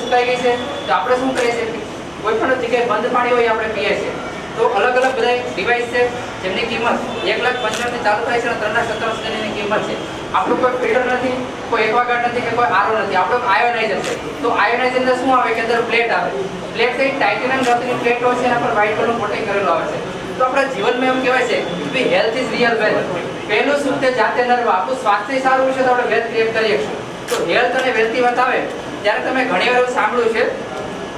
સુકાઈ ગઈ છે તો આપણે શું કરીએ છીએ કોઈ પણ જગ્યાએ બંધ પાણી હોય આપણે પીએ છીએ તો અલગ અલગ બધા ડિવાઇસ છે જેમની કિંમત 1,15,000 થી ચાલુ થાય છે અને 3,17 સુધીની કિંમત છે આપણું કોઈ ફિલ્ટર નથી કોઈ એક્વાગાર્ડ નથી કે કોઈ આરઓ નથી આપણું આયોનાઇઝર છે તો આયોનાઇઝર અંદર શું આવે કે અંદર પ્લેટ આવે પ્લેટ છે ટાઇટેનિયમ ધાતુની પ્લેટ હોય છે એના પર વ્હાઇટ કલરનું કોટિંગ કરેલું આવે છે તો આપણા જીવનમાં એમ કહેવાય છે કે હેલ્થ ઇઝ રિયલ વેલ્થ પહેલું સુખ તે જાતે નરવા આપણું સ્વાસ્થ્ય સારું છે તો આપણે વેલ્થ ક્રિએટ કરી શકીશું તો હેલ્થ અને વેલ્થની વાત આવે ત્યારે તમે ઘણી વાર એવું સાંભળ્યું છે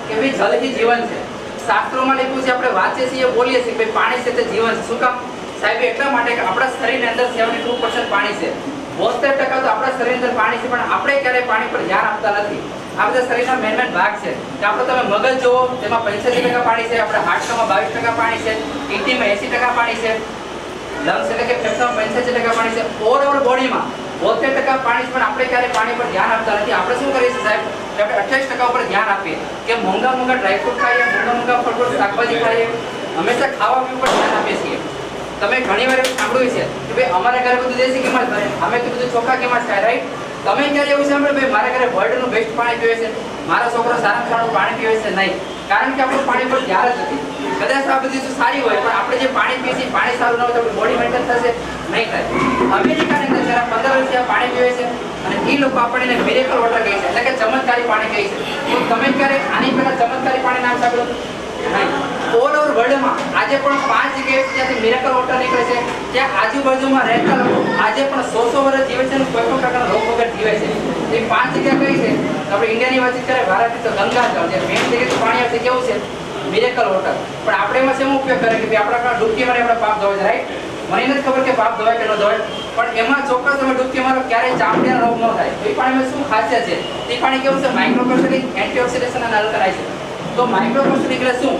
કે ભાઈ જલ ही જીવન છે શાસ્ત્રોમાં લખ્યું છે આપણે વાંચીએ છીએ બોલીએ છીએ કે પાણી છે તે જીવન છે શું કામ સાહેબ એટલા માટે કે આપણા શરીરની અંદર 72% પાણી છે 72% તો આપણા શરીરની અંદર પાણી છે પણ આપણે ક્યારેય પાણી પર ધ્યાન આપતા નથી આ બધા શરીરના મેન ભાગ છે કે આપણો તમે મગજ જુઓ તેમાં 85% પાણી છે આપણા હાડકામાં 22% પાણી છે કિડનીમાં 80% પાણી છે લંગ્સ એટલે કે ફેફસામાં 85% પાણી છે ઓવરઓલ બોડીમાં 72% પાણી પણ આપણે ક્યારે પાણી પર ધ્યાન આપતા નથી આપણે શું કરીએ છીએ સાહેબ કે આપણે 28% ઉપર ધ્યાન આપીએ કે મોંઘા ડ્રાય ફ્રૂટ ખાઈએ મોંઘા ફળ શાકભાજી ખાઈએ હંમેશા ખાવા પીવા પર ધ્યાન આપીએ છીએ તમે ઘણીવાર એવું સાંભળ્યું છે કે ભાઈ અમારા ઘરે બધું દેશી કેમ જ બને, અમે તો બધું ચોખ્ખા કેમ જ ખાય, રાઈટ? તમે ક્યારે એવું સાંભળ્યું ભાઈ મારા ઘરે વર્લ્ડનું બેસ્ટ પાણી પીવે છે, મારો છોકરો સારામાં સારું પાણી પીવે છે? નહીં, કારણ કે આપણું પાણી પર ધ્યાન જ નથી. કદાચ આ બધી વસ્તુ સારી હોય પણ આપણે જે પાણી પીએ છીએ પાણી સારું ન હોય તો આપણી બોડી મેન્ટેન થશે નહીં થાય. અમેરિકાની અંદર જરા 15 વર્ષથી આ પાણી પીવે છે અને એ લોકો આપણને મિરેકલ વોટર કહે છે, એટલે કે ચમત્કારી પાણી કહે છે. તો તમે ક્યારે આની પહેલા ચમત્કારી પાણી નામ સાંભળ્યું? નહીં. ઓલ ઓવર વર્લ્ડમાં આજે પણ 5 જગ્યાએ જ્યાંથી મિરેકલ વોટર નીકળે છે, ત્યાં આજુબાજુમાં રહેતા લોકો આજે પણ 100 વર્ષ જીવે છે અને કોઈ પણ પ્રકારના રોગ વગર જીવે છે. એ 5 જગ્યા કઈ છે? આપણે ઇન્ડિયાની વાત કરીએ ભારતની તો ગંગાજળ, જે મેઇન જગ્યાએ પાણી આવશે કેવું છે? Miracle water. પણ આપણે એમાં શેનો ઉપયોગ કરે કે ભાઈ આપણા ડૂબકી મારે આપણા પાપ ધોવાય છે, રાઈટ? મને નથી ખબર કે પાપ ધોવાય કે ન ધોવાય, પણ એમાં ચોક્કસ તમે ડૂબકી મારો ક્યારેય ચામડીનો રોગ ન થાય. તો એ પાણીમાં શું ખાસિયત છે? એ પાણી કેવું છે? માઇક્રોપ્લાસ્ટિક, એન્ટીઓક્સિડેશન અને અલ્કલાઇઝ. તો માઇક્રોપ્લાસ્ટિક એટલે શું?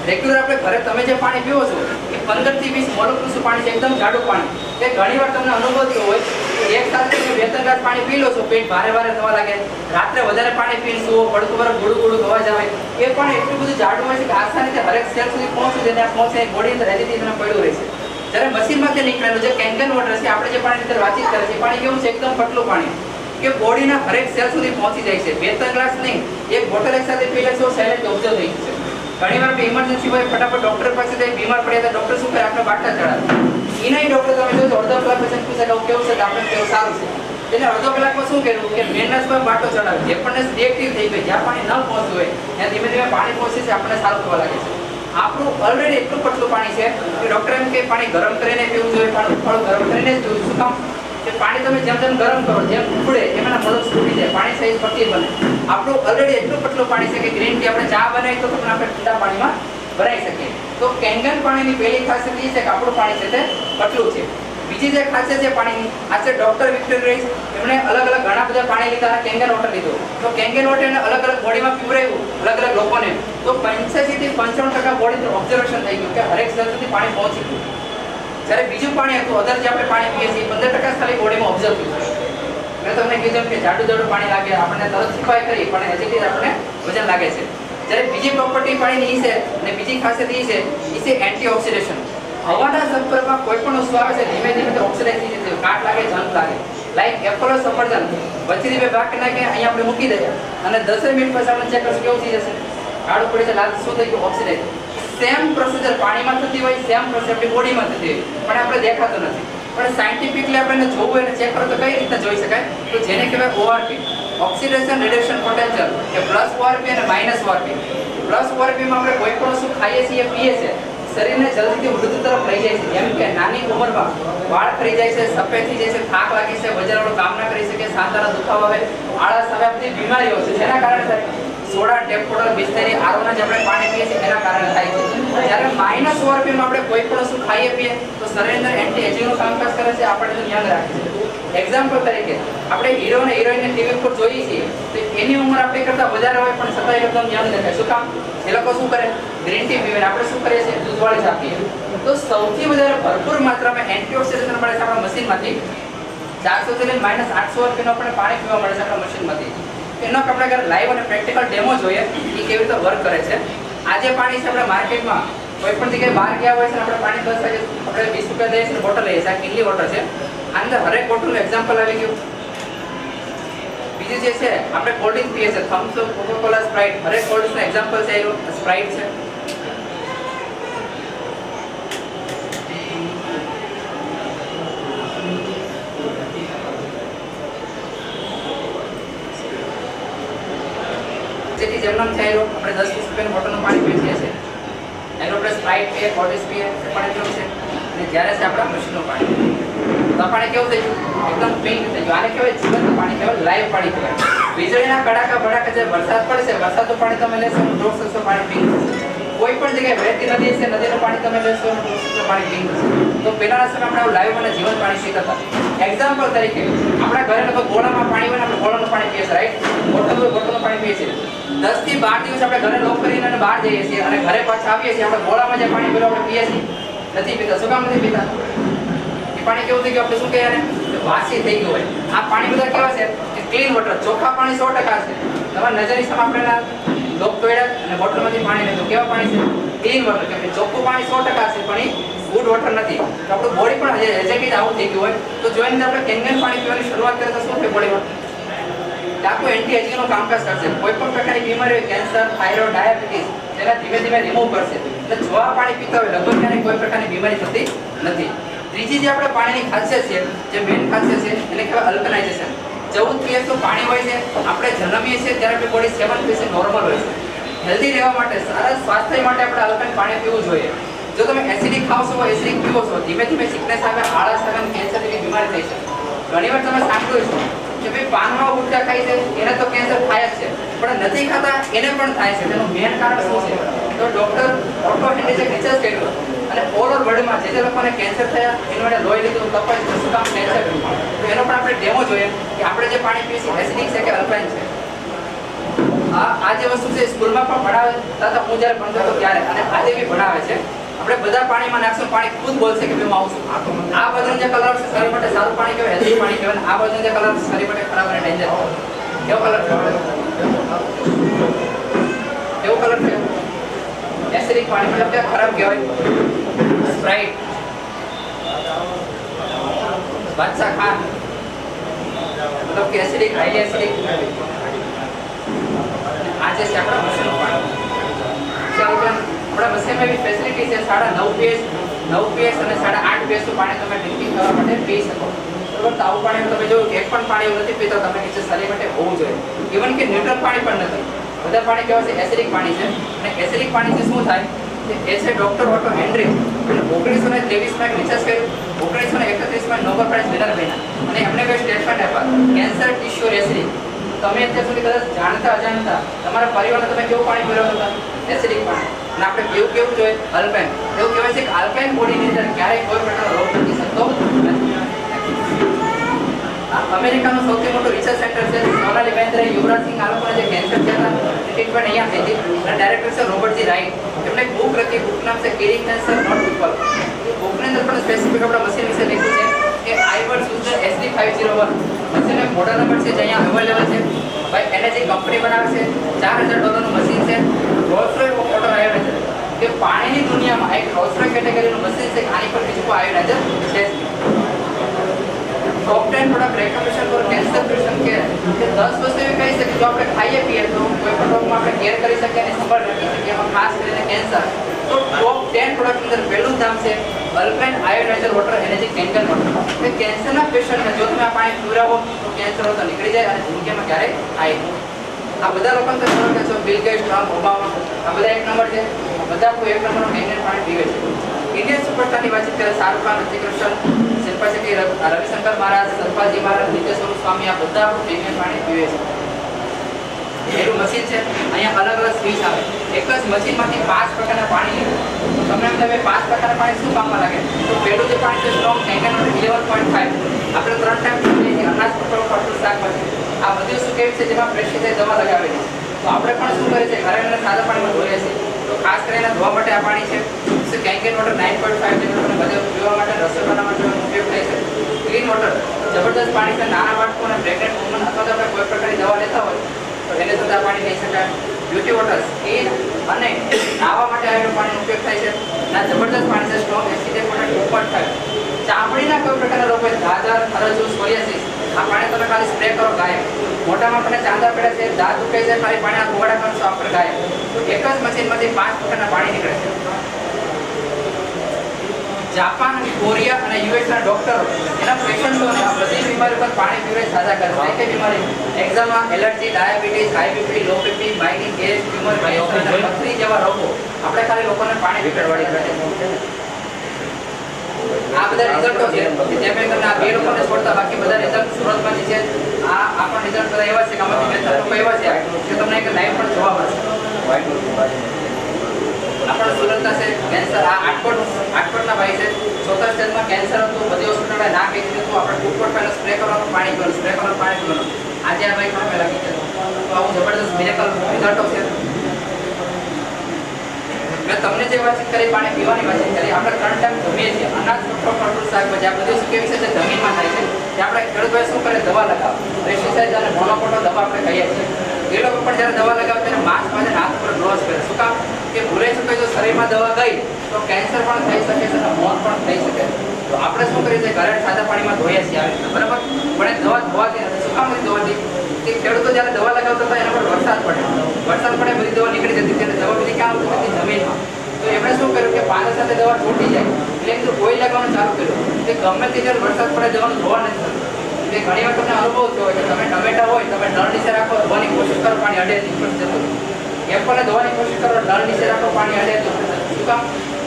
રેગ્યુલર આપણે ઘરે તમે જે પાણી પીવો છો એ 15 થી 20 મોલેક્યુલ્સનું પાણી છે, એકદમ જાડું પાણી. કે ઘણીવાર તમને અનુભવ થયો હોય કે એક સાથે તમે 2-3 ગ્લાસ પાણી પી લો છો, પેટ ભારે થવા લાગે, રાત્રે વધારે પાણી પીને સુવો, પડતું પર ગોળું અવાજ આવે. એ પાણી એટલું બધું જાડું હોય છે કે આસાનીથી હરેક સેલ સુધી પહોંચી જાય, પહોંચે બોડી અંદર હેલ્ધી થઈને પડ્યું રહેશે. જ્યારે મશીનમાંથી નીકળેલું જે કેન્ગન વોટર છે, આપણે જે પાણીની અંદર વાતચીત કરે છે, એ પાણી કેવું છે? એકદમ પતલું પાણી કે બોડીના હરેક સેલ સુધી પહોંચી જાય છે. 2-3 ગ્લાસ નહીં, એક બોટલ એક સાથે પી લેશો, સાયલેન્ટ ઓબ્ઝર્વ થઈ જશે. ઘણીવાર આપણે ઇમરજન્સી હોય ફટાફટ ડોક્ટર પાસે જઈ બીમાર પડ્યા તો ડોક્ટર શું કરે? આપણે બાટલા ચડાવે. એનાય ડોક્ટર તમે જોજો અડધો કલાક પછી પૂછે કે કેવું છે? આપણે કેવું સારું છે. એટલે અડધો કલાકમાં શું કર્યું કે મેનસ પર બાટલો ચડાવે, જે પણ રિએક્ટિવ થઈ ગઈ, જ્યાં પાણી ન પહોંચતું હોય ત્યાં ધીમે ધીમે પાણી પહોંચે છે, આપણને સારું થવા લાગે છે. આપણું ઓલરેડી એટલું પતલું પાણી છે કે ડોક્ટર એમ કે પાણી ગરમ કરીને પીવું જોઈએ, પાણી ઉફાળું ગરમ કરીને જ પીવું. શું કામ? કે પાણી તમે જેમ જેમ ગરમ કરો, જેમ ઉકળે એમાં મોલેક્યુલ્સ તૂટી જાય, પાણી સાઈઝ પતલી બને. આપણું ઓલરેડી એટલું પતલું પાણી છે કે ગ્રીન ટી આપણે ચા બનાવી તો પણ આપણે ઠંડા પાણીમાં બનાવી શકીએ. તો કેંગન પાણીની પહેલી ખાસિયત એ છે કે આપણું પાણી છે તે પતલું છે. બીજી જે ખાસિયત છે પાણીની, આ છે ડોક્ટર વિક્ટર રેસ, એમણે અલગ અલગ ઘણા બધા પાણી લીધા અને કેંગન વોટર લીધું. તો કેંગન વોટરને અલગ અલગ બોડીમાં પીવડાવ્યું અલગ અલગ લોકોને, તો 85 થી 95% બોડીનું ઓબ્ઝર્વેશન થઈ ગયું કે હરેક સેલ સુધી પાણી પહોંચી ગયું. જ્યારે બીજું પાણી હતું અધર જે આપણે પાણી પીએ છીએ 15% ખાલી બોડીમાં ઓબ્ઝર્વ થયું. મેં તમને કીધું કે જાડું પાણી લાગે, આપણને તરત સિપાઈ કરી પણ એજેટી આપણને વજન લાગે છે. જ્યારે બીજી પ્રોપર્ટી પાણીની છે અને બીજી ખાસિયત એ છે એન્ટીઓક્સિડેશન. હવાના સંપર્કમાં કોઈ પણ વસ્તુ આવે છે ધીમે ધીમે ઓક્સિડાઇઝ થઈ જતી હોય, કાટ લાગે, જંગ લાગે. લાઈક એપલ સફરજન વચ્ચેથી બે ભાગ નાખે અહીંયા આપણે મૂકી દઈએ અને 10 મિનિટ પછી આપણે ચેક કરશું કેવું થઈ જશે? કાળું પડી છે, લાલ શું થઈ ગયું? ઓક્સિડાઇઝ. સેમ પ્રોસિજર પાણીમાં થતી હોય, સેમ પ્રોસેસ આપણી બોડીમાં થતી હોય, પણ આપણે દેખાતો નથી. પણ સાયન્ટિફિકલી આપણે જોવું અને ચેક કરો તો કઈ રીતે જોઈ શકાય? તો જેને કહેવાય ઓઆરપી, ઓક્સિડેશન રિડક્શન પોટેન્શિયલ, કે પ્લસ ઓઆરપી અને માઇનસ ઓઆરપી. પ્લસ ઓઆરપીમાં આપણે કોઈ પણ વસ્તુ ખાઈએ છીએ, પીએ છીએ, શરીરને જલ્દીથી વૃદ્ધ તરફ લઈ જાય છે. જેમ કે નાની ઉંમરમાં વાળ ખરી જાય છે, સફેદ થઈ જાય છે, થાક લાગે છે, વજનવાળું કામ ના કરી શકે, સાંધાના દુખાવા આવે, આળસ આવે, બધી બીમારીઓ છે. જેના કારણે થાય સોડા, ટેપકોડર, બિસ્લેરી, આરોના જે આપણે પાણી પીએ છીએ એના કારણે થાય છે. જ્યારે માઇનસ ઓઆરપીમાં આપણે કોઈ પણ વસ્તુ ખાઈએ પીએ તો શરીરની અંદર એન્ટી એજિંગનું કામકાજ કરે છે, આપણને યાદ રાખે છે. એક્ઝામ્પલ તરીકે આપણે હીરો અને હિરોઈનને ટીવી પર જોઈએ છીએ તો એની ઉંમર આપણી કરતાં વધારે હોય પણ છતાં એકદમ યાદ રાખે. શું કામ? એ લોકો શું કરે? ગ્રીન ટી પીવે, આપણે શું કરીએ છીએ? દૂધવાળી ચા પીએ. તો સૌથી વધારે ભરપૂર માત્રામાં એન્ટીઓક્સિડન્ટ મળે છે આપણા મશીનમાંથી. 400 થી લઈને -800 રૂપિયાનું આપણે પાણી પીવા મળે છે આપણા મશીનમાંથી. એનો આપણે ઘરે લાઈવ અને પ્રેક્ટિકલ ડેમો જોઈએ એ કેવી રીતે વર્ક કરે છે. આજે પાણી છે આપણે માર્કેટમાં કોઈ પણ જગ્યાએ બહાર ગયા હોય છે આપણે પાણી 10 વાગે આપણે 20 રૂપિયા દઈએ છીએ, બોટલ લઈએ છીએ. આ કિલ્લી વોટર છે. અંદર હરેક બોટલનું એક્ઝામ્પલ આવી ગયું. બીજું જે છે આપણે કોલ્ડ ડ્રિંક પીએ છીએ, થમ્સ અપ, કોકોકોલા, સ્પ્રાઇટ, હરેક કોલ્ડ ડ્રિંક્સનું એક્ઝામ્પલ છે. એ સ્પ્રાઇટ છે. જેથી જેમનામ છે આપણે 10-20 રૂપિયાનું બોટલનું પાણી પીએ છીએ. એનો આપણે સ્પ્રાઇટ પીએ, કોલ્ડ ડ્રિંક્સ પીએ, પાણી પીવું છે. અને જ્યારે છે આપણા મશીનનું પાણી, તો પાણી કેવું થઈ ગયું? એકદમ પિંક થઈ ગયું. આને કહેવાય જીવંત પાણી, કહેવાય લાઈવ પાણી કહેવાય. વીજળીના કડાકા ભડાકા જે વરસાદ પડશે, વરસાદનું પાણી તમે લેશો તો પાણી પિંક થશે. કોઈ પણ જગ્યાએ વહેતી નદી છે, નદીનું પાણી તમે લેશો તો પાણી પિંક થશે. તો પહેલાના સમયમાં આપણે લાઈવ અને જીવંત પાણી પીતા હતા. એક્ઝામ્પલ તરીકે આપણા ઘરે લગભગ ગોળામાં પાણી હોય ને આપણે ગોળાનું પાણી પીએ છીએ, રાઈટ? બોટલનું પાણી પીએ છીએ. 10 થી 12 દિવસ આપણે ઘરે લોક કરીને અને બહાર જઈએ છીએ અને ઘરે પાછા આવીએ છીએ, આપણે ગોળામાં જે પાણી પીવું આપણે પીએ છીએ નથી પીતા. શું કામ નથી પીતા? એ પાણી કેવું થઈ ગયું? આપણે શું કહીએ ને વાસી થઈ ગયું હોય. આ પાણી બધા કેવા છે? ક્લીન વોટર, ચોખ્ખા પાણી 100% છે. તમારી નજરની સામે આપણે લોક તોડ્યા અને બોટલમાંથી પાણી લીધું. કેવા પાણી છે? ક્લીન વોટર, કેમ કે ચોખ્ખું પાણી 100% છે પણ એ ગુડ વોટર નથી. તો આપણું બોડી પણ એઝેટિક આવું થઈ ગયું હોય તો જો એની અંદર આપણે કેન પાણી પીવાની શરૂઆત કરીએ તો શું થાય બોડીમાં? આખું એન્ટી એજિંગ નું કામકાજ કરશે. કોઈ પણ પ્રકારની બીમારી હોય, કેન્સર, થાઇરોઇડ, ડાયાબિટીસ, તેના ધીમે ધીમે રિમૂવ કરશે. એટલે જો આ પાણી પીતા હોય લગભગ ક્યારેય કોઈ પ્રકારની બીમારી થતી નથી. ત્રીજી જે આપણે પાણીની ખાસિયત છે, જે મેઇન ખાસિયત છે એને કહેવાય અલ્કલાઇઝેશન. 14 pH નું પાણી હોય છે. આપણે જન્મીએ છીએ ત્યારે આપણી બોડી 7 pH નોર્મલ હોય છે. હેલ્ધી રહેવા માટે, સારા સ્વાસ્થ્ય માટે આપણે અલ્કલાઇન પાણી પીવું જોઈએ. જો તમે એસિડિક ખાવશો, એસિડિક પીવો છો, ધીમે ધીમે સિકનેસ આવે, આળસ આવે, કેન્સર જેવી બીમારી થઈ શકે. ઘણીવાર તમે સાંભળ્યું છે કે ભાઈ પાનમાં ગુટકા ખાય છે એને તો કેન્સર થાય જ છે, પણ નથી ખાતા એને પણ થાય છે. તેનું મેઇન કારણ શું છે? તો ડોક્ટર ઓટો હેન્ડ્રીજે રિસર્ચ કર્યું અને ઓલ ઓવર વર્લ્ડમાં જે લોકોને કેન્સર થયા એનું માટે લોહી લીધું, તપાસ શું કામ કેન્સર થયું, તો એનો પણ આપણે ડેમો જોઈએ કે આપણે જે પાણી પીએ છીએ એસિડિક છે કે અલ્કલાઇન છે. આ જે વસ્તુ છે સ્કૂલમાં પણ ભણાવતા હતા હું જ્યારે ભણતો હતો ત્યારે, અને આજે બી ભણાવે છે. આપણે બધા પાણીમાં નાખશું, પાણી ખુદ બોલશે કે હું આવું છું. આ બધું જે કલર છે શરીર માટે સારું પાણી કહેવાય, હેલ્ધી પાણી કહેવાય. આ બધું જે કલર છે શરીર માટે ખરાબ અને ડેન્જર. કેવો કલર છે? કેવો કલર છે? એસિડિક પાણી મતલબ કે ખરાબ કહેવાય. સ્પ્રાઇટ, બાદશાહ ખાન મતલબ કે એસિડિક, હાઈલી એસિડિક. આજે છે આપણા મશીનનું પાણી. ચાલો આપણા મશીનમાં એવી ફેસિલિટી છે 9.5 pH અને 8.5 pH નું પાણી તમે ડ્રિંકિંગ કરવા માટે પી શકો. બરોબર? તો આવું પાણી તમે જોયું કે એક પણ પાણી એવું નથી પીતા તમે નીચે શરીર માટે હોવું જોઈએ. ઇવન કે ન્યુટ્રલ પાણી પણ નથી. બધા પાણી કેવા છે? એસિડિક પાણી છે. અને એસિડિક પાણીથી શું થાય? એ છે ડોક્ટર ઓટો હેન્ડ્રી 1923માં એક રિસર્ચ કર્યું, 1931માં નોબેલ પ્રાઇઝ વિનર બન્યા અને એમને કોઈ સ્ટેટમેન્ટ આપ્યા કેન્સર ટિશ્યુ એસિડિક. તમે અત્યાર સુધી કદાચ જાણતા અજાણતા તમારા પરિવારને તમે કેવું પાણી પીવડાવતા હતા? એસિડિક પાણી. અને આપણે કેવું કેવું જોઈએ? અલ્કાઇન. એવું કહેવાય છે કે આલ્કાઇન બોડીની અંદર ક્યારેય કોઈ પ્રકારનો રોગ નથી શકતો નથી. અમેરિકાનું સૌથી મોટું રિસર્ચ સેન્ટર છે સોનાલી બેન્દ્રે, યુવરાજ સિંહ, આ લોકોને જે કેન્સર થયા હતા ટ્રીટમેન્ટ અહીંયા થઈ હતી. અને ડાયરેક્ટર છે રોબર્ટજી રાઇટ. એમણે એક બુક લખી, બુક નામ છે કિલિંગ કેન્સર નોટ પીપલ. બુકની અંદર પણ સ્પેસિફિક આપણા મશીન વિશે લખ્યું છે કે આઈવર સુઝર SD501 મશીન એક મોડલ નંબર છે જે અહીંયા અવેલેબલ છે. ભાઈ એને જે કંપની બનાવે છે $4000 મશીન છે. રોલ્સ રોયસ વોટર આયોડાઇઝર કે પાણીની દુનિયામાં એક રોલ્સ રોયસ કેટેગરીનું મશીન છે. આની પર બીજું કોઈ આયોડાઇઝર છે જ નહીં. Top 10 product recommendation for cancer patient care કે 10 વસ્તુ એવી કહી શકીએ જો આપણે ખાઈએ પીએ તો કોઈ પણ રોગમાં આપણે કેર કરી શકીએ અને સંભાળ રાખી શકીએ. એમાં ખાસ કરીને કેન્સર. તો ટોપ 10 પ્રોડક્ટ અંદર પહેલું નામ છે અલ્કાઇન આયોડાઇઝર વોટર એનર્જી કેન્ગન વોટર. કે કેન્સરના પેશન્ટને જો તમે આ પાણી પીવડાવો તો કેન્સર તો નીકળી જાય અને જિંદગીમાં ક્યારેય આવે નહીં. આ બધા લોકોને તમે ખબર કે છો બિલ ગેટ્સ, ટ્રમ્પ, ઓબામા આ બધા એક નંબર છે. બધા કોઈ એક નંબરનું કેન્ગન પાણી પીવે છે. ઇન્ડિયન સુપરસ્ટારની વાતચીત કરે શાહરુખ ખાન, ઋતિક રોશન, શિલ્પા શેટ્ટી, રવિશંકર મહારાજ, સતપાલજી મહારાજ, નિત્ય સ્વરૂપ સ્વામી આ બધા કેન્ગન પાણી પીવે છે. એનું મશીન છે. અહીંયા અલગ અલગ સ્વિચ આવે. એક જ મશીનમાંથી 5 પ્રકારના પાણી નીકળે. તો તમને એમ થાય 5 પ્રકારના પાણી શું કામમાં લાગે? તો પહેલું જે પાણી છે સ્ટ્રોંગ કેન્ગન વોટર 11.5. આપણે 3 ટાઈમ પીએ છીએ અનાજ, કઠોળ, ફળ, શાકભાજી. આ બધી વસ્તુ કેવી છે જેમાં પેસ્ટિસાઇડ દવા લગાવેલી છે. તો આપણે પણ શું કરીએ છીએ ઘરે અને સાદા પાણીમાં ધોઈએ છીએ. તો ખાસ કરીને ધોવા માટે આ પાણી છે. કેન્ગન વોટર 9.5 જે લોકોને બધે પીવા માટે, રસોઈ બનાવવા માટે ઉપયોગ થાય છે. ક્લીન વોટર જબરદસ્ત પાણી છે. નાના બાળકો અને પ્રેગ્નન્ટ વુમન અથવા તો આપણે કોઈ પ્રકારની દવા લેતા હોય તો એને સુધા પાણી લઈ શકાય. બ્યુટી વોટર સ્કિન અને નાહવા માટે આવેલું પાણીનો ઉપયોગ થાય છે. ના જબરદસ્ત પાણી છે. Strong acidic water 2.5. ચામડીના કોઈ પ્રકારના રોગ હોય, દાદર, ખરજૂર, સોરિયાસિસ, આ પાણી તમે ખાલી સ્પ્રે કરો ગાયબ. મોઢામાં આપણને ચાંદા પડે છે, દાંત દુખે છે, ખાલી પાણીના ફુવાડા કરશો આપણે ગાયબ. તો એક જ મશીનમાંથી 5 પ્રકારના પાણી નીકળે છે. જાપાન, કોરિયા અને યુએસના ડોક્ટરો એના પેશન્ટોને આ બધી બીમારી પર પાણી પીવડાવી સાજા કરે છે. કઈ બીમારી? Eczema, allergy, diabetes, high BP, low BP, migraine, gas, tumour, પથરી જેવા રોગો આપણે ખાલી લોકોને પાણી પીવડાવવાની કરે છે. આ બધા રિઝલ્ટો છે જે મેં તમને આ બે લોકોને છોડતા બાકી બધા રિઝલ્ટ સુરતમાંથી છે. આ પણ રિઝલ્ટ બધા એવા છે કે આમાંથી 2 લોકો એવા છે કે તમને એક લાઈવ પણ જોવા મળશે. આપણા સુરતના છે કેન્સર. આ આટકોટના ભાઈ છે. 4થા સ્ટેજમાં કેન્સર હતું. બધી હોસ્પિટલે ના કહી દીધું તો આપણે 2.5 સ્પ્રે કરવાનું, પાણી પીવાનું, સ્પ્રે કરવાનું, પાણી પીવાનું. આજે આ ભાઈ પણ પહેલાં કીધું. તો આવું જબરદસ્ત મિરેકલ રિઝલ્ટો છે. મેં તમને જે વાતચીત કરી પાણી પીવાની વાતચીત કરી. આપણે 3 ટાઈમ જમીએ છીએ અનાજ, કઠોળ, ફળ, શાકભાજી આ બધી વસ્તુ કેવી છે જે જમીનમાં થાય છે. જે આપણે ખેડૂતોએ શું કરે? દવા લગાવે. પેસ્ટિસાઇડ અને મોનોકોટો દવા આપણે કહીએ છીએ. એ લોકો પણ જ્યારે દવા લગાવે ત્યારે માસ્ક બાંધીને હાથ પર ગ્લોવ્સ પહેરે. શું કામ? કે ભૂલે ચૂકે જો શરીરમાં દવા ગઈ તો કેન્સર પણ થઈ શકે છે અને મોત પણ થઈ શકે. તો આપણે શું કરીએ છીએ ઘરે સાદા પાણીમાં ધોઈએ છીએ આવી રીતે, બરાબર, પણ એ દવા ધોવાતી નથી. શું કામ નથી ધોવાતી? કે ખેડૂતો જ્યારે દવા લગાવતા હતા એના પર વરસાદ પડે બધી દવા નીકળી જતી હતી અને દવા બધી ક્યાં આવતી હતી? જમીનમાં. તો એમણે શું કર્યું કે પાણી સાથે દવા છૂટી જાય એટલે એમ તો કોઈ લગાવવાનું ચાલુ કર્યું. તે ગમે તે જ્યારે વરસાદ પડે દવાનું ધોવા નથી થતું. તે ઘણી વાર તમને અનુભવ થયો હોય કે તમે ટમેટા હોય તમે નળ નીચે રાખો, ધોવાની કોશિશ કરો, પાણી અડે નહીં જતું. એપલને ધોવાની કોશિશ કરો, નળ નીચે રાખો, પાણી અડે તો શું કામ?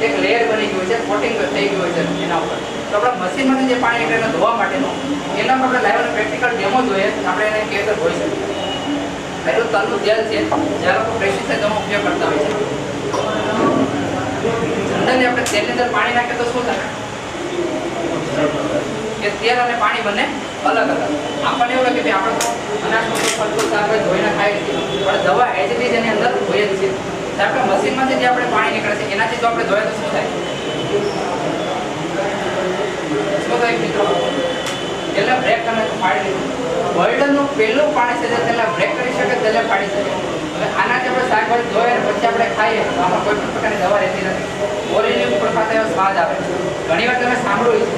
એક લેયર બની ગયું છે, કોટિંગ થઈ ગયું છે એના ઉપર. તો આપણા મશીનમાંથી જે પાણી નીકળે ધોવા માટેનું એના પર આપણે લાઈવ પ્રેક્ટિકલ ડેમો જોઈએ, આપણે એને કેવી રીતે ધોઈ શકીએ. પહેલું તલનું તેલ છે, જ્યારે લોકો પેસ્ટિસાઇડનો ઉપયોગ કરતા હોય છે. જનરલી આપણે તેલની અંદર પાણી નાખીએ તો શું થાય કે તેલ અને પાણી બંને અલગ અલગ. આપણને એવું લાગે કે આપણે તો અનાજનું ફળફૂલ શાકભાજી ધોઈને ખાઈ છીએ, પણ દવા એજ ઇટ ઇઝ એની અંદર ધોઈએ જ છે. આપણે મશીનમાંથી જે આપણે પાણી નીકળે છે એનાથી જો આપણે ધોઈએ તો શું થાય? શું થાય મિત્રો? તેલને બ્રેક કરીને ફાડી દીધું. વર્લ્ડનું પહેલું પાણી છે જે તેલને બ્રેક કરી શકે, તેલને ફાડી શકે. હવે આનાથી આપણે શાકભાજી ધોઈએ અને પછી આપણે ખાઈએ તો આમાં કોઈ પણ પ્રકારની દવા રહેતી નથી. ઓરેન્જ ઉપર ખાતા એવો સ્વાદ આવે. ઘણી વાર તમે સાંભળ્યું છે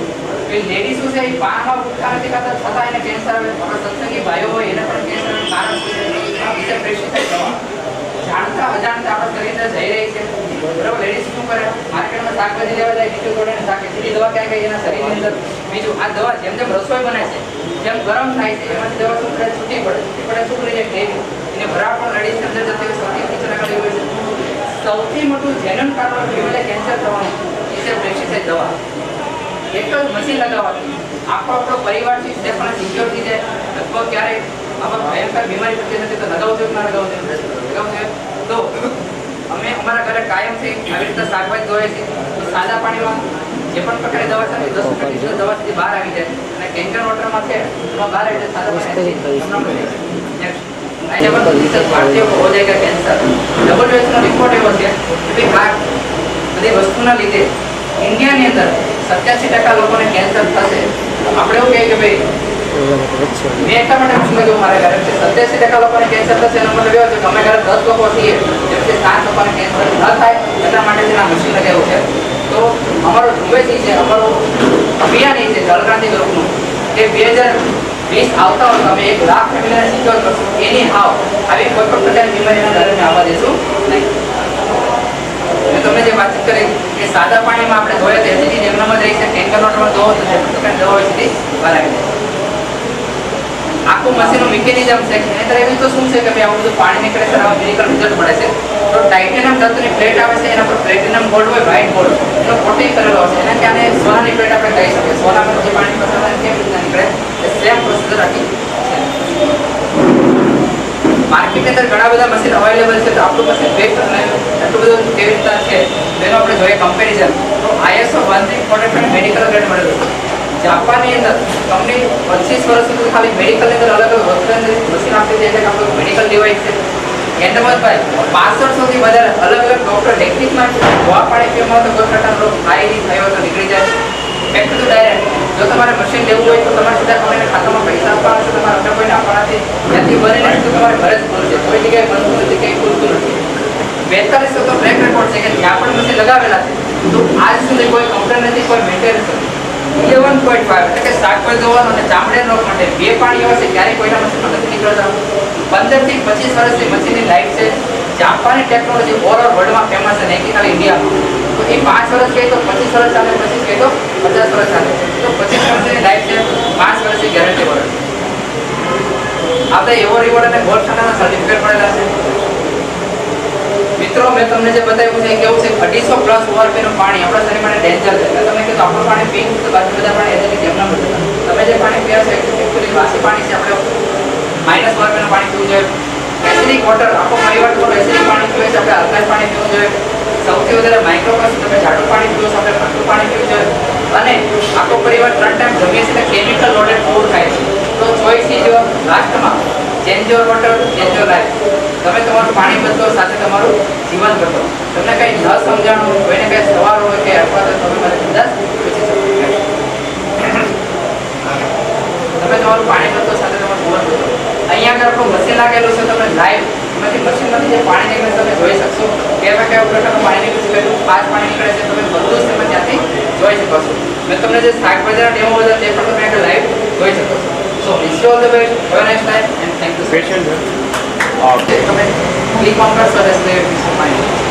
કે લેડી શું છે એ પાનમાં ઉઠતા નથી ખાતા છતાં એને કેન્સર આવે. આપણા સત્સંગી ભાઈઓ હોય એને પણ કેન્સરનું કારણ શું છે? આ વિશે પ્રેસ્ટિસાઇડ દવા જાણતા અજાણતા આપણા શરીર અંદર જઈ રહી છે. બરાબર, લેડીઝ શું કરે? માર્કેટમાં શાકભાજી લેવા જાય, બીજું તોડીને શાકે સીધી દવા ક્યાં ગઈ એના શરીરની અંદર. બીજું આ દવા જેમ જેમ રસોઈ બને છે જેમ ગરમ થાય છે એમાંથી દવા શું કરે? છૂટી પડે શું કરી જાય? ગ્રેવી એને ભરાવ પણ લેડીઝની અંદર જતી હોય, સૌથી નીચે આગળ હોય છે. સૌથી મોટું જેન્યુઅલ કારણ ફિમેલને કેન્સર થવાનું એ છે પ્રેસ્ટિસાઇડ દવા. એક જ મશીન લગાવવાથી આપણો પરિવાર છે તે પણ સિક્યોર થઈ જાય. લગભગ ક્યારેય આમાં ભયંકર બીમારી થતી નથી. તો લગાવવું જોઈએ ના લગાવવું જોઈએ? તો અમે અમારા ઘરે કાયમથી આવી રીતે શાકભાજી ધોઈએ છીએ. સાદા પાણીમાં જે પણ પ્રકારની દવા છે 10 મિનિટ દવા સુધી બહાર આવી જાય અને કેન્કર વોટરમાં છે એમાં બહાર આવી જાય સાદા પાણી. ભારતીય હો જાયગા કેન્સર. WHO નો રિપોર્ટ એવો છે કે આ બધી વસ્તુના લીધે ઇન્ડિયાની અંદર 87% લોકોને કેન્સર થશે. આપણે એવું કહીએ કે ભાઈ મેં એટલા માટે પૂછ્યું કે મારા ઘરે 87% લોકોને કેન્સર થશે એનો મતલબ એવો છે કે અમે ઘરે 10 લોકો છીએ જેમકે 7 લોકોને કેન્સર ન થાય એટલા માટે આ મશીન લગાવ્યું છે. તો અમારો ઝુંબેશ છે, અમારો અભિયાન છે જળક્રાંતિ ગ્રુપનું કે 2020 આવતા હોય અમે 1 લાખ ફેમિલીને સિક્યોર કરશું. એની હાવ આવી કોઈ પણ પ્રકારની બીમારીના ઘરે આવવા દેશું નહીં. તમે જે વાતચીત કરી કે સાદા પાણીમાં આપણે ધોયા તો એસિડિટી એમનામાં જ રહી છે. કેન્કર વોટરમાં ધોવો તો જે પ્રકારની દવા હોય છે બહાર આવી જાય. આખું મશીનનું મિકેનિઝમ છે. નહીંતર એવી તો શું છે કે ભાઈ આવું બધું પાણી નીકળે છે, આવા મેડિકલ રિઝલ્ટ મળે છે. તો ટાઇટેનિયમ ધાતુની પ્લેટ આવે છે, એના પર પ્લેટિનમ ગોલ્ડ હોય, વ્હાઇટ ગોલ્ડ એનો કોટિંગ કરેલો હશે. એને ક્યાંને સોનાની પ્લેટ આપણે કહી શકીએ. સોનામાં જે પાણી પસાર કેવી રીતના નીકળે એ સેમ પ્રોસીજર આખી છે. માર્કેટની અંદર ઘણા બધા મશીન અવેલેબલ છે. તો આપણું મશીન બેસ્ટ અને એટલું બધું કેવી રીતના છે તેનો આપણે જોઈએ કમ્પેરિઝન. તો ISO 1345 મેડિકલ ગ્રેડ મળેલું છે. જાપાનની અંદર કંપની 25 વર્ષ સુધી ખાલી મેડિકલની અંદર અલગ અલગ વસ્તુની મશીન આપતી હતી. એટલે આપણું મેડિકલ ડિવાઇસ છે. એન્ડમસભાઈ 65 થી વધારે અલગ અલગ ડોક્ટર ટેકનિકમાં દવા પાણી પીવામાં તો કોઈ પ્રકારનો રોગ થાય નહીં, થયો તો નીકળી જાય. બેક ટુ ડાયરેક્ટ જો તમારે મશીન લેવું હોય તો તમારે સીધા કંપનીના ખાતામાં પૈસા આપવાના છે. તમારે અન્ય કોઈને આપવાના નથી. ત્યાંથી બને તો તમારે ઘરે જ ખુલશે. કોઈ જગ્યાએ બનતું નથી, કંઈ ખુલતું નથી. 42 તો બ્લેક રેકોર્ડ છે કે જ્યાં પણ મશીન લગાવેલા છે તો આજ સુધી કોઈ કમ્પ્લેન નથી, કોઈ મેન્ટેનન્સ નથી. 11.5 એટલે કે શાકભાજી ધોવાનો અને ચામડીના રોગ માટે 2 પાણી એવા છે ક્યારેય કોઈના મશીનમાં નથી નીકળતા. 15 થી 25 વર્ષની મશીનની લાઈફ છે. જાપાની ટેકનોલોજી ઓલ ઓવર વર્લ્ડમાં ફેમસ છે, નહીં કે ખાલી ઇન્ડિયામાં. તો એ 5 વર્ષ કહે તો 25 વર્ષ ચાલે, 25 કહે તો 50 વર્ષ ચાલે. તો 25 વર્ષની લાઈફ છે, 5 વર્ષની ગેરંટી મળે. આપણે એવો રિવોર્ડ અને ગોલ્ડ સ્ટાન્ડર્ડના સર્ટિફિકેટ મળેલા છે. મિત્રો મેં તમને જે બતાવ્યું છે કેવું છે 250 પ્લસ ORP નું પાણી આપણા શરીર માટે ડેન્જર છે. એટલે તમે કીધું આપણું પાણી પીવું તો બાકી બધા પાણી એની જેમ ના મળે. તમે જે પાણી પીવા છે એકચ્યુઅલી વાસી પાણી છે. આપણે માઇનસ ORP નું પાણી પીવું જોઈએ. એસિડિક વોટર આખો પરિવાર તમારો એસિડિક પાણી પીવે છે, આપણે અલ્કલાઇન પાણી પીવું જોઈએ. સૌથી વધારે માઇક્રોપ્લસ તમે જાડું પાણી પીવો છો, આપણે ઠંડુ પાણી પીવું જોઈએ. અને આખો પરિવાર 3 ટાઈમ જમીએ છીએ કેમિકલ લોડેડ ફૂડ ખાય છે. તો ચોઈસ ઇઝ યોર. લાસ્ટમાં change your water, change your life. તમે તમારું પાણી બદલો, સાથે તમારું જીવન બદલો. તમને કંઈ ન સમજાણું હોય, કોઈને કંઈ સવાલ હોય કે અથવા તો તમે મને કદાચ પૂછી શકો. તમે તમારું પાણી બદલો, સાથે તમારું જીવન બદલો. અહીંયા આગળ આપણું મશીન લાગેલું છે, તમને લાઈવ એમાંથી મશીનમાંથી જે પાણી નીકળે છે તમે જોઈ શકશો કેવા પ્રકારનું પાણી નીકળે છે, કેટલું ફાસ્ટ પાણી નીકળે છે, તમે બધું જ તમે ત્યાંથી જોઈ શકો છો. મેં તમને જે શાકભાજીના ડેમો બધા તે પણ તમે આગળ લાઈવ જોઈ શકો છો. So wish you all the best, have a nice time and thank you. Patient તમે ક્લિક ઓન કરશો એટલે માઇન્ડ